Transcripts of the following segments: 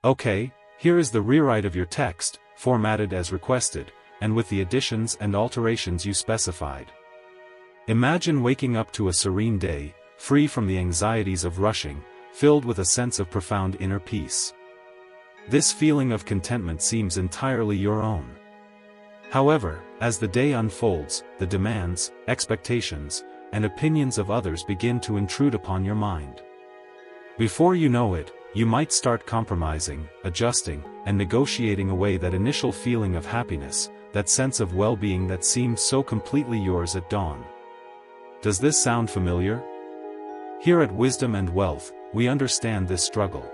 Okay, here is the rewrite of your text, formatted as requested, and with the additions and alterations you specified. Imagine waking up to a serene day, free from the anxieties of rushing, filled with a sense of profound inner peace. This feeling of contentment seems entirely your own. However, as the day unfolds, the demands, expectations, and opinions of others begin to intrude upon your mind. Before you know it, you might start compromising, adjusting, and negotiating away that initial feeling of happiness, that sense of well-being that seemed so completely yours at dawn. Does this sound familiar? Here at Wisdom and Wealth, we understand this struggle.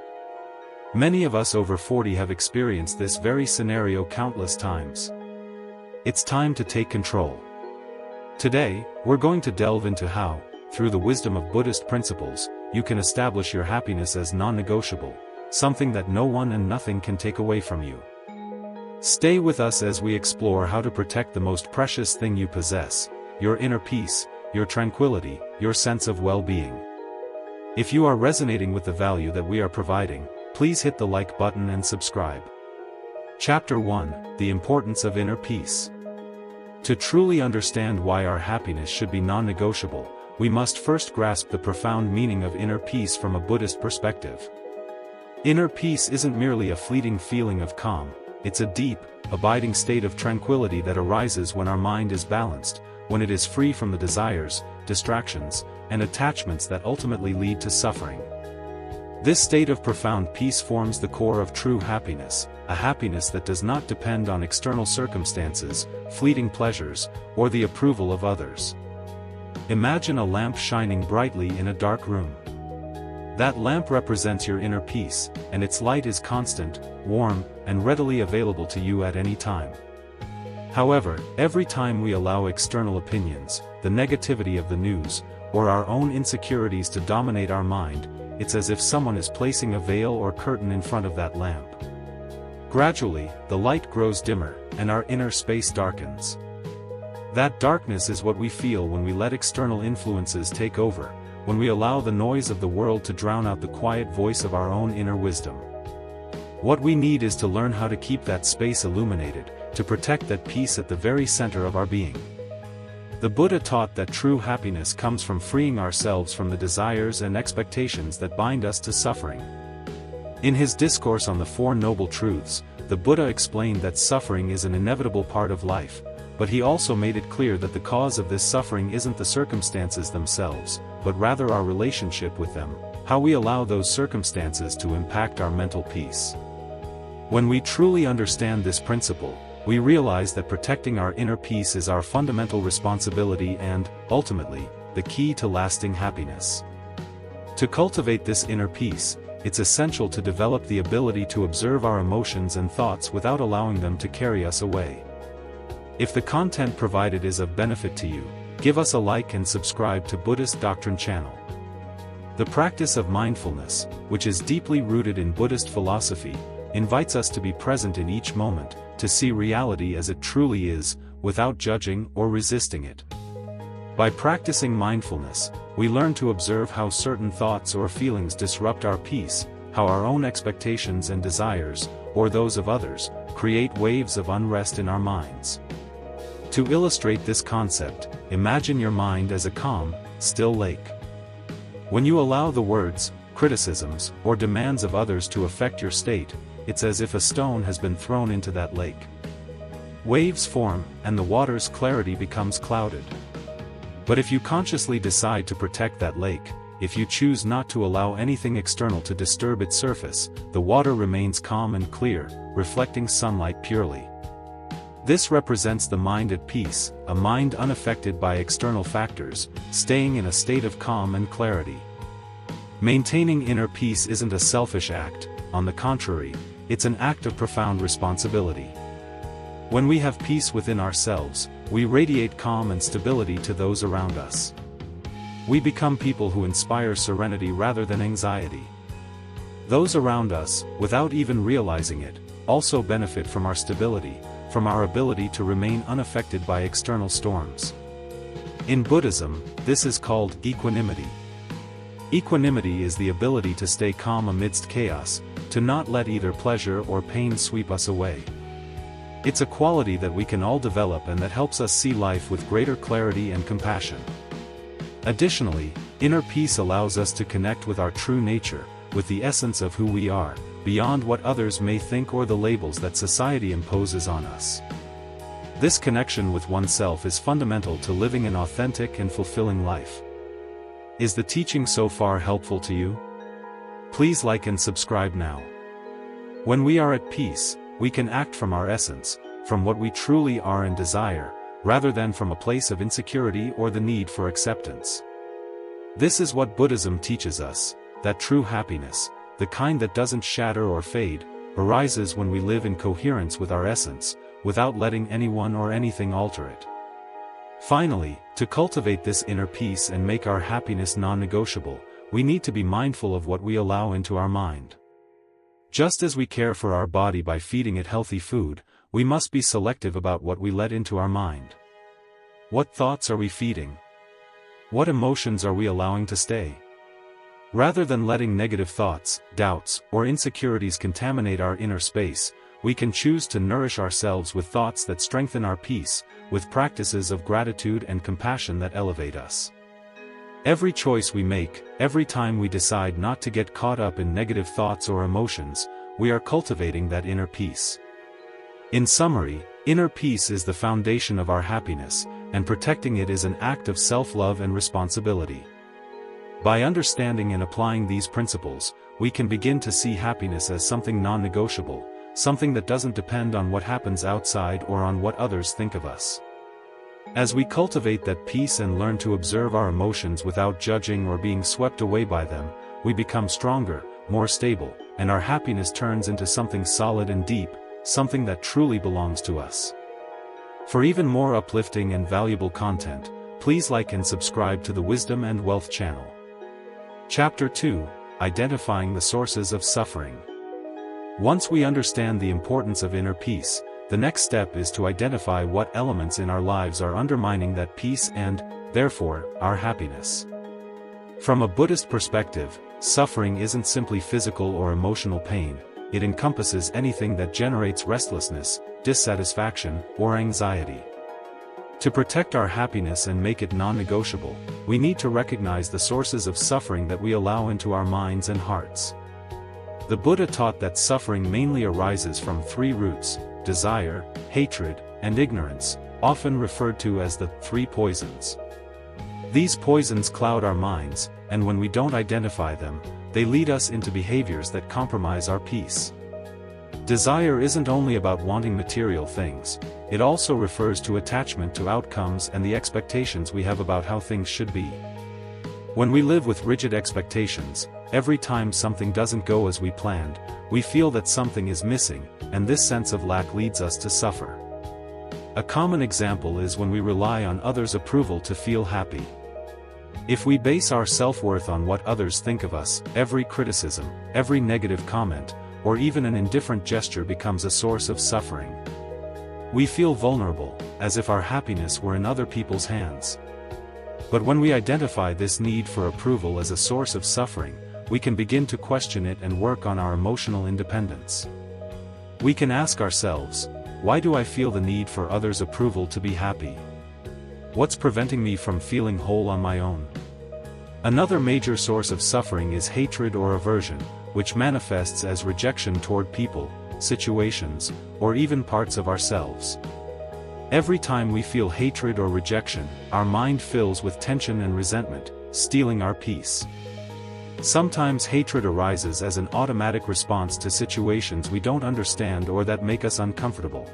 Many of us over 40 have experienced this very scenario countless times. It's time to take control. Today, we're going to delve into how, through the wisdom of Buddhist principles, you can establish your happiness as non-negotiable, something that no one and nothing can take away from you. Stay with us as we explore how to protect the most precious thing you possess, your inner peace, your tranquility, your sense of well-being. If you are resonating with the value that we are providing, please hit the like button and subscribe. Chapter 1: The Importance of Inner Peace. To truly understand why our happiness should be non-negotiable, we must first grasp the profound meaning of inner peace from a Buddhist perspective. Inner peace isn't merely a fleeting feeling of calm, it's a deep, abiding state of tranquility that arises when our mind is balanced, when it is free from the desires, distractions, and attachments that ultimately lead to suffering. This state of profound peace forms the core of true happiness, a happiness that does not depend on external circumstances, fleeting pleasures, or the approval of others. Imagine a lamp shining brightly in a dark room. That lamp represents your inner peace, and its light is constant, warm, and readily available to you at any time. However, every time we allow external opinions, the negativity of the news, or our own insecurities to dominate our mind, it's as if someone is placing a veil or curtain in front of that lamp. Gradually, the light grows dimmer, and our inner space darkens. That darkness is what we feel when we let external influences take over, when we allow the noise of the world to drown out the quiet voice of our own inner wisdom. What we need is to learn how to keep that space illuminated, to protect that peace at the very center of our being. The Buddha taught that true happiness comes from freeing ourselves from the desires and expectations that bind us to suffering. In his discourse on the Four Noble Truths, the Buddha explained that suffering is an inevitable part of life, but he also made it clear that the cause of this suffering isn't the circumstances themselves, but rather our relationship with them, how we allow those circumstances to impact our mental peace. When we truly understand this principle, we realize that protecting our inner peace is our fundamental responsibility and, ultimately, the key to lasting happiness. To cultivate this inner peace, it's essential to develop the ability to observe our emotions and thoughts without allowing them to carry us away. If the content provided is of benefit to you, give us a like and subscribe to Buddhist Doctrine channel. The practice of mindfulness, which is deeply rooted in Buddhist philosophy, invites us to be present in each moment, to see reality as it truly is, without judging or resisting it. By practicing mindfulness, we learn to observe how certain thoughts or feelings disrupt our peace, how our own expectations and desires, or those of others, create waves of unrest in our minds. To illustrate this concept, imagine your mind as a calm, still lake. When you allow the words, criticisms, or demands of others to affect your state, it's as if a stone has been thrown into that lake. Waves form, and the water's clarity becomes clouded. But if you consciously decide to protect that lake, if you choose not to allow anything external to disturb its surface, the water remains calm and clear, reflecting sunlight purely. This represents the mind at peace, a mind unaffected by external factors, staying in a state of calm and clarity. Maintaining inner peace isn't a selfish act, on the contrary, it's an act of profound responsibility. When we have peace within ourselves, we radiate calm and stability to those around us. We become people who inspire serenity rather than anxiety. Those around us, without even realizing it, also benefit from our stability, from our ability to remain unaffected by external storms. In Buddhism, this is called equanimity. Equanimity is the ability to stay calm amidst chaos, to not let either pleasure or pain sweep us away. It's a quality that we can all develop and that helps us see life with greater clarity and compassion. Additionally, inner peace allows us to connect with our true nature, with the essence of who we are, beyond what others may think or the labels that society imposes on us. This connection with oneself is fundamental to living an authentic and fulfilling life. Is the teaching so far helpful to you? Please like and subscribe now. When we are at peace, we can act from our essence, from what we truly are and desire, rather than from a place of insecurity or the need for acceptance. This is what Buddhism teaches us, that true happiness, the kind that doesn't shatter or fade, arises when we live in coherence with our essence, without letting anyone or anything alter it. Finally, to cultivate this inner peace and make our happiness non-negotiable, we need to be mindful of what we allow into our mind. Just as we care for our body by feeding it healthy food, we must be selective about what we let into our mind. What thoughts are we feeding? What emotions are we allowing to stay? Rather than letting negative thoughts, doubts, or insecurities contaminate our inner space, we can choose to nourish ourselves with thoughts that strengthen our peace, with practices of gratitude and compassion that elevate us. Every choice we make, every time we decide not to get caught up in negative thoughts or emotions, we are cultivating that inner peace. In summary, inner peace is the foundation of our happiness, and protecting it is an act of self-love and responsibility. By understanding and applying these principles, we can begin to see happiness as something non-negotiable, something that doesn't depend on what happens outside or on what others think of us. As we cultivate that peace and learn to observe our emotions without judging or being swept away by them, we become stronger, more stable, and our happiness turns into something solid and deep, something that truly belongs to us. For even more uplifting and valuable content, please like and subscribe to the Wisdom and Wealth channel. Chapter 2: Identifying the Sources of Suffering. Once we understand the importance of inner peace, the next step is to identify what elements in our lives are undermining that peace and, therefore, our happiness. From a Buddhist perspective, suffering isn't simply physical or emotional pain, it encompasses anything that generates restlessness, dissatisfaction, or anxiety. To protect our happiness and make it non-negotiable, we need to recognize the sources of suffering that we allow into our minds and hearts. The Buddha taught that suffering mainly arises from three roots: desire, hatred, and ignorance, often referred to as the three poisons. These poisons cloud our minds, and when we don't identify them, they lead us into behaviors that compromise our peace. Desire isn't only about wanting material things, it also refers to attachment to outcomes and the expectations we have about how things should be. When we live with rigid expectations, every time something doesn't go as we planned, we feel that something is missing, and this sense of lack leads us to suffer. A common example is when we rely on others' approval to feel happy. If we base our self-worth on what others think of us, every criticism, every negative comment, or even an indifferent gesture becomes a source of suffering. We feel vulnerable, as if our happiness were in other people's hands. But when we identify this need for approval as a source of suffering, we can begin to question it and work on our emotional independence. We can ask ourselves, why do I feel the need for others' approval to be happy? What's preventing me from feeling whole on my own? Another major source of suffering is hatred or aversion, which manifests as rejection toward people, situations, or even parts of ourselves. Every time we feel hatred or rejection, our mind fills with tension and resentment, stealing our peace. Sometimes hatred arises as an automatic response to situations we don't understand or that make us uncomfortable.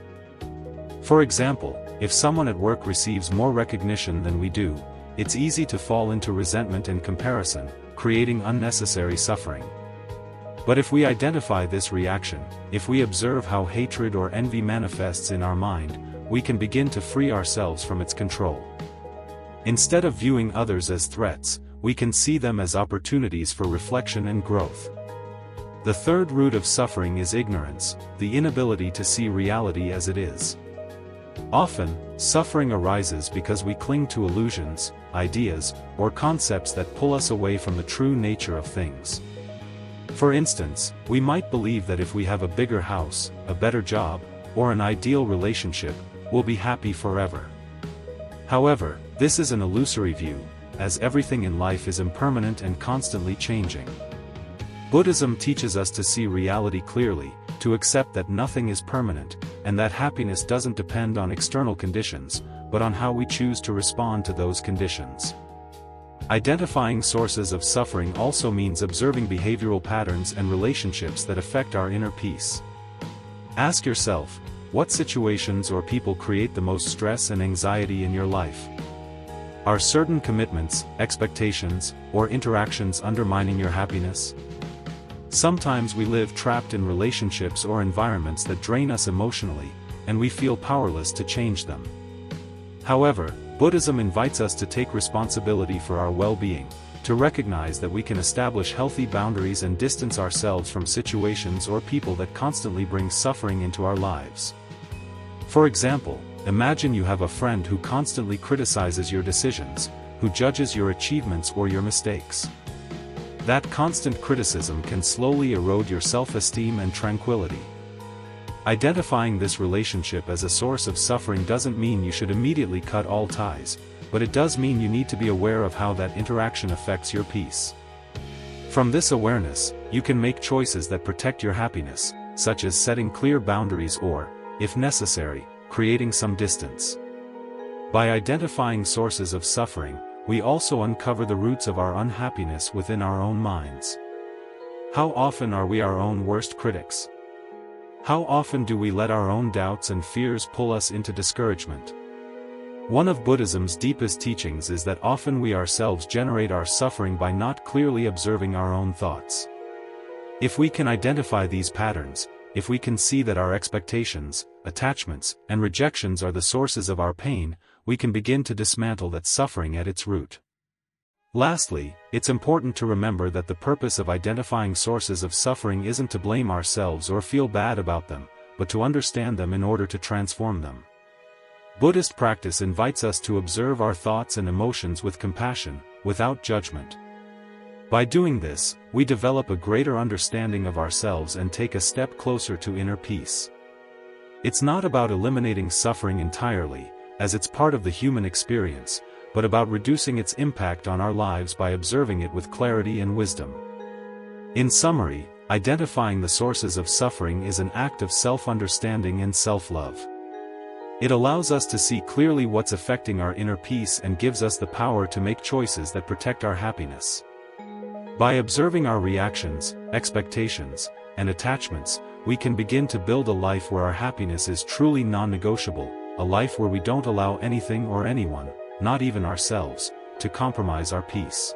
For example, if someone at work receives more recognition than we do, it's easy to fall into resentment and comparison, creating unnecessary suffering. But if we identify this reaction, if we observe how hatred or envy manifests in our mind, we can begin to free ourselves from its control. Instead of viewing others as threats, we can see them as opportunities for reflection and growth. The third root of suffering is ignorance, the inability to see reality as it is. Often, suffering arises because we cling to illusions, ideas, or concepts that pull us away from the true nature of things. For instance, we might believe that if we have a bigger house, a better job, or an ideal relationship, we'll be happy forever. However, this is an illusory view, as everything in life is impermanent and constantly changing. Buddhism teaches us to see reality clearly, to accept that nothing is permanent, and that happiness doesn't depend on external conditions, but on how we choose to respond to those conditions. Identifying sources of suffering also means observing behavioral patterns and relationships that affect our inner peace. Ask yourself, what situations or people create the most stress and anxiety in your life? Are certain commitments, expectations, or interactions undermining your happiness? Sometimes we live trapped in relationships or environments that drain us emotionally, and we feel powerless to change them. However, Buddhism invites us to take responsibility for our well-being, to recognize that we can establish healthy boundaries and distance ourselves from situations or people that constantly bring suffering into our lives. For example, imagine you have a friend who constantly criticizes your decisions, who judges your achievements or your mistakes. That constant criticism can slowly erode your self-esteem and tranquility. Identifying this relationship as a source of suffering doesn't mean you should immediately cut all ties, but it does mean you need to be aware of how that interaction affects your peace. From this awareness, you can make choices that protect your happiness, such as setting clear boundaries or, if necessary, creating some distance. By identifying sources of suffering, we also uncover the roots of our unhappiness within our own minds. How often are we our own worst critics? How often do we let our own doubts and fears pull us into discouragement? One of Buddhism's deepest teachings is that often we ourselves generate our suffering by not clearly observing our own thoughts. If we can identify these patterns, if we can see that our expectations, attachments, and rejections are the sources of our pain, we can begin to dismantle that suffering at its root. Lastly, it's important to remember that the purpose of identifying sources of suffering isn't to blame ourselves or feel bad about them, but to understand them in order to transform them. Buddhist practice invites us to observe our thoughts and emotions with compassion, without judgment. By doing this, we develop a greater understanding of ourselves and take a step closer to inner peace. It's not about eliminating suffering entirely, as it's part of the human experience, but about reducing its impact on our lives by observing it with clarity and wisdom. In summary, identifying the sources of suffering is an act of self-understanding and self-love. It allows us to see clearly what's affecting our inner peace and gives us the power to make choices that protect our happiness. By observing our reactions, expectations, and attachments, we can begin to build a life where our happiness is truly non-negotiable, a life where we don't allow anything or anyone, not even ourselves, to compromise our peace.